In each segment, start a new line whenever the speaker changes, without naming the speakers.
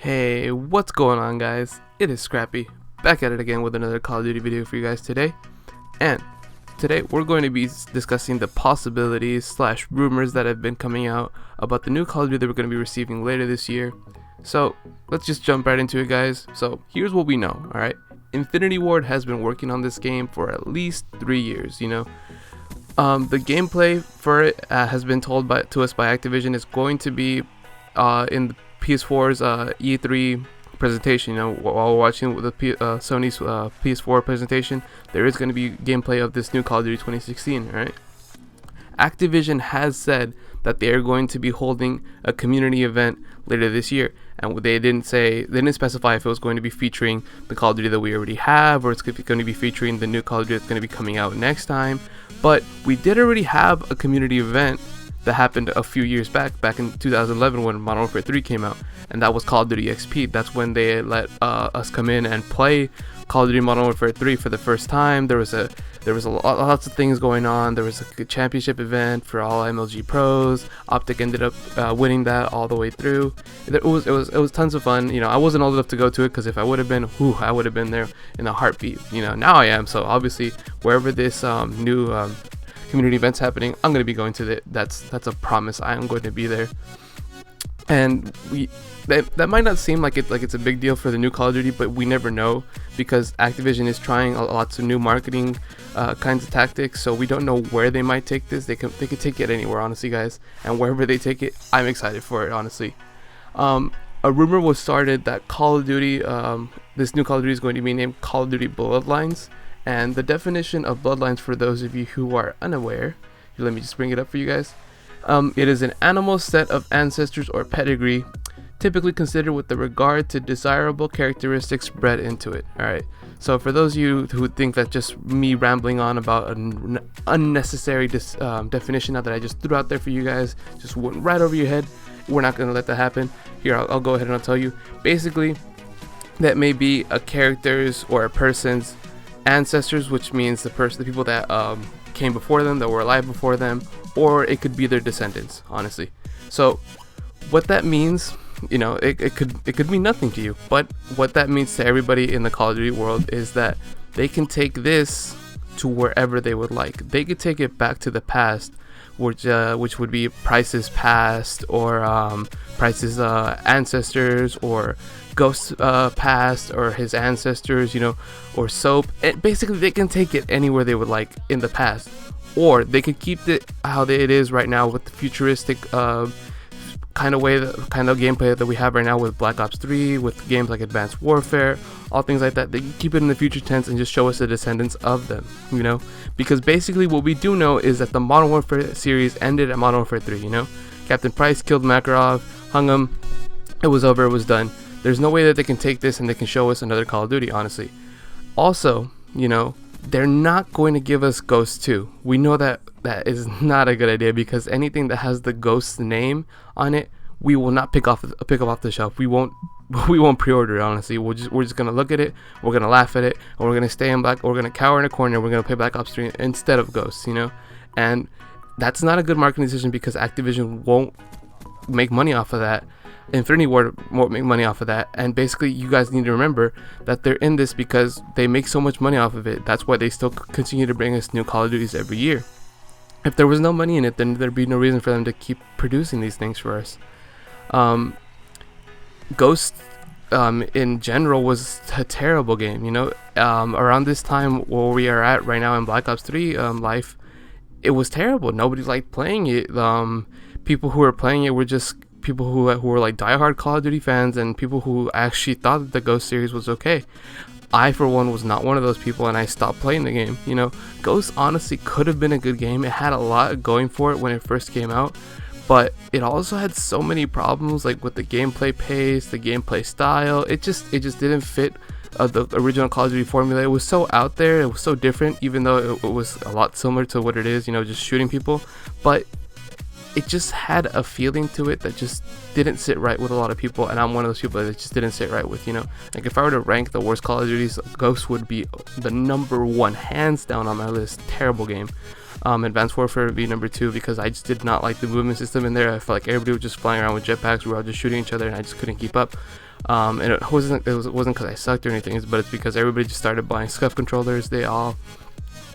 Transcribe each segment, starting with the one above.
Hey, what's going on, guys? It is Scrappy, back at it again with another Call of Duty video for you guys today. And today we're going to be discussing the possibilities slash rumors that have been coming out about the new Call of Duty that we're going to be receiving later this year. So let's just jump right into it, guys. So here's what we know, alright? Infinity Ward has been working on this game for at least 3 years, The gameplay for it has been told to us by Activision is going to be in the PS4's E3 presentation. While we're watching the Sony's PS4 presentation, there is going to be gameplay of this new Call of Duty 2016, right? Activision has said that they are going to be holding a community event later this year, and they didn't specify if it was going to be featuring the Call of Duty that we already have, or it's going to be featuring the new Call of Duty that's going to be coming out next time. But we did already have a community event that happened a few years back in 2011 when Modern Warfare 3 came out, and that was Call of Duty XP. That's when they let us come in and play Call of Duty Modern Warfare 3 for the first time. There was lots of things going on. There was a championship event for all MLG pros. Optic ended up winning that all the way through. It was tons of fun. I wasn't old enough to go to it, because if I would have been, I would have been there in a heartbeat. Now I am. So obviously, wherever this new community events happening, I'm going to be going to it. That's a promise. I am going to be there. And that might not seem like it's a big deal for the new Call of Duty, but we never know, because Activision is trying lots of new marketing kinds of tactics. So we don't know where they might take this. They could take it anywhere, honestly, guys. And wherever they take it, I'm excited for it, honestly. A rumor was started that Call of Duty, this new Call of Duty is going to be named Call of Duty Bloodlines. And the definition of Bloodlines, for those of you who are unaware, let me just bring it up for you guys. It is an animal set of ancestors or pedigree, typically considered with the regard to desirable characteristics bred into it. Alright, so for those of you who think that just me rambling on about an unnecessary definition now that I just threw out there for you guys just went right over your head, we're not going to let that happen. Here, I'll go ahead and I'll tell you. Basically, that may be a character's or a person's ancestors, which means the people that came before them, that were alive before them, or it could be their descendants, honestly. So what that means, it could mean nothing to you, but what that means to everybody in the Call of Duty world is that they can take this to wherever they would like. They could take it back to the past, which would be Price's past, or Price's ancestors, or Ghost's past, or his ancestors, or Soap. Basically, they can take it anywhere they would like in the past, or they could keep it how it is right now with the futuristic kind of gameplay that we have right now with Black Ops 3, with games like Advanced Warfare, all things like that. They can keep it in the future tense and just show us the descendants of them, because basically what we do know is that the Modern Warfare series ended at Modern Warfare 3. Captain Price killed Makarov, hung him, it was over, it was done. There's no way that they can take this and they can show us another Call of Duty, honestly. Also, they're not going to give us Ghost 2. We know that is not a good idea, because anything that has the Ghost name on it, we will not pick up off the shelf. We won't pre-order it, honestly. We're just gonna look at it, we're gonna laugh at it, and we're gonna stay in black, we're gonna cower in a corner, we're gonna play Black Ops 3 instead of Ghosts, And that's not a good marketing decision, because Activision won't make money off of that. Infinity Ward won't make money off of that, and basically you guys need to remember that they're in this because they make so much money off of it. That's why they still continue to bring us new Call of Duties every year. If there was no money in it, then there'd be no reason for them to keep producing these things for us. Ghost in general was a terrible game. Around this time where we are at right now in Black Ops 3 life, it was terrible. Nobody liked playing it. People who were playing it were just people who were like diehard Call of Duty fans, and people who actually thought that the Ghost series was okay. I, for one, was not one of those people, and I stopped playing the game. Ghost honestly could have been a good game. It had a lot going for it when it first came out, but it also had so many problems, like with the gameplay pace, the gameplay style. It just didn't fit the original Call of Duty formula. It was so out there, it was so different, even though it was a lot similar to what it is, just shooting people, but it just had a feeling to it that just didn't sit right with a lot of people, and I'm one of those people that just didn't sit right with. Like if I were to rank the worst Call of Duties, Ghost would be the number one, hands down, on my list. Terrible game. Advanced Warfare would be number 2, because I just did not like the movement system in there. I felt like everybody was just flying around with jetpacks, we were all just shooting each other, and I just couldn't keep up. And it wasn't because I sucked or anything, but it's because everybody just started buying scuff controllers. They all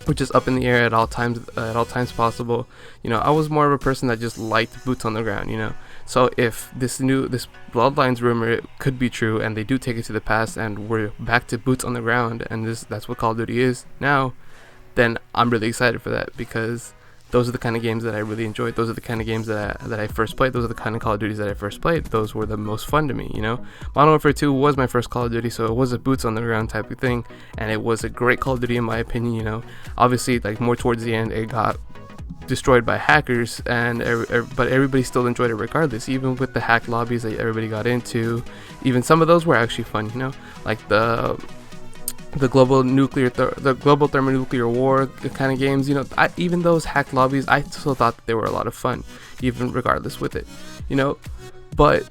were just up in the air at all times possible. You know, I was more of a person that just liked boots on the ground, you know. So if this Bloodlines rumor could be true, and they do take it to the past, and we're back to boots on the ground, and that's what Call of Duty is now, then I'm really excited for that, because those are the kind of games that I really enjoyed. Those are the kind of games that I first played. Those are the kind of Call of Duties that I first played. Those were the most fun to me, you know. Modern Warfare 2 was my first Call of Duty, so it was a boots on the ground type of thing, and it was a great Call of Duty in my opinion, you know. Obviously, like, more towards the end, it got destroyed by hackers, and but everybody still enjoyed it regardless, even with the hacked lobbies that everybody got into. Even some of those were actually fun, you know, like the global thermonuclear war kind of games, you know. Even those hacked lobbies, I still thought that they were a lot of fun, even regardless with it, you know. But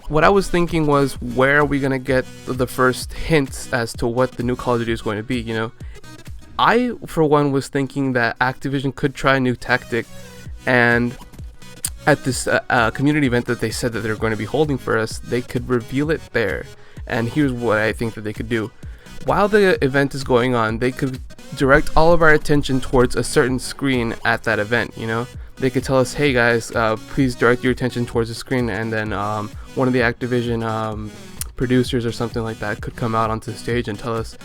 what I was thinking was, where are we gonna get the first hints as to what the new Call of Duty is going to be, you know? I, for one, was thinking that Activision could try a new tactic, and at this community event that they said that they're going to be holding for us, they could reveal it there. And here's what I think that they could do. While the event is going on, they could direct all of our attention towards a certain screen at that event, you know. They could tell us, hey guys, please direct your attention towards the screen, and then one of the Activision producers or something like that could come out onto the stage and tell us,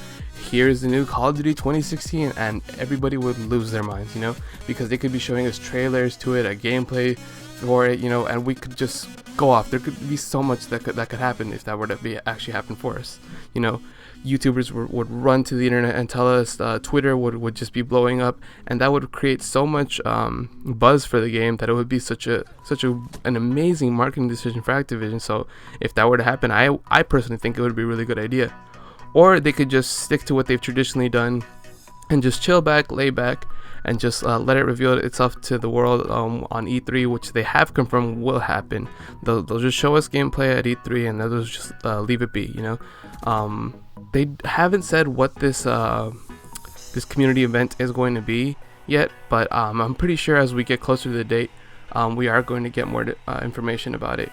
here's the new Call of Duty 2016, and everybody would lose their minds, you know, because they could be showing us trailers to it, a gameplay for it, you know, and we could just go off. There could be so much that could happen if that were to actually happen for us, you know. YouTubers would run to the internet and tell us, Twitter would just be blowing up, and that would create so much buzz for the game that it would be such an amazing marketing decision for Activision. So if that were to happen, I personally think it would be a really good idea. Or they could just stick to what they've traditionally done and just chill back, lay back, and just let it reveal itself to the world on E3, which they have confirmed will happen. They'll just show us gameplay at E3, and they'll just leave it be, you know. They haven't said what this community event is going to be yet, but I'm pretty sure as we get closer to the date, we are going to get more information about it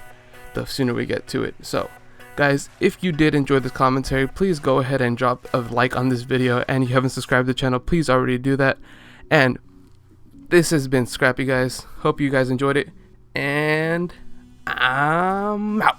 the sooner we get to it. So guys, if you did enjoy this commentary, please go ahead and drop a like on this video, and if you haven't subscribed to the channel, please already do that. And this has been Scrappy, guys. Hope you guys enjoyed it, and I'm out.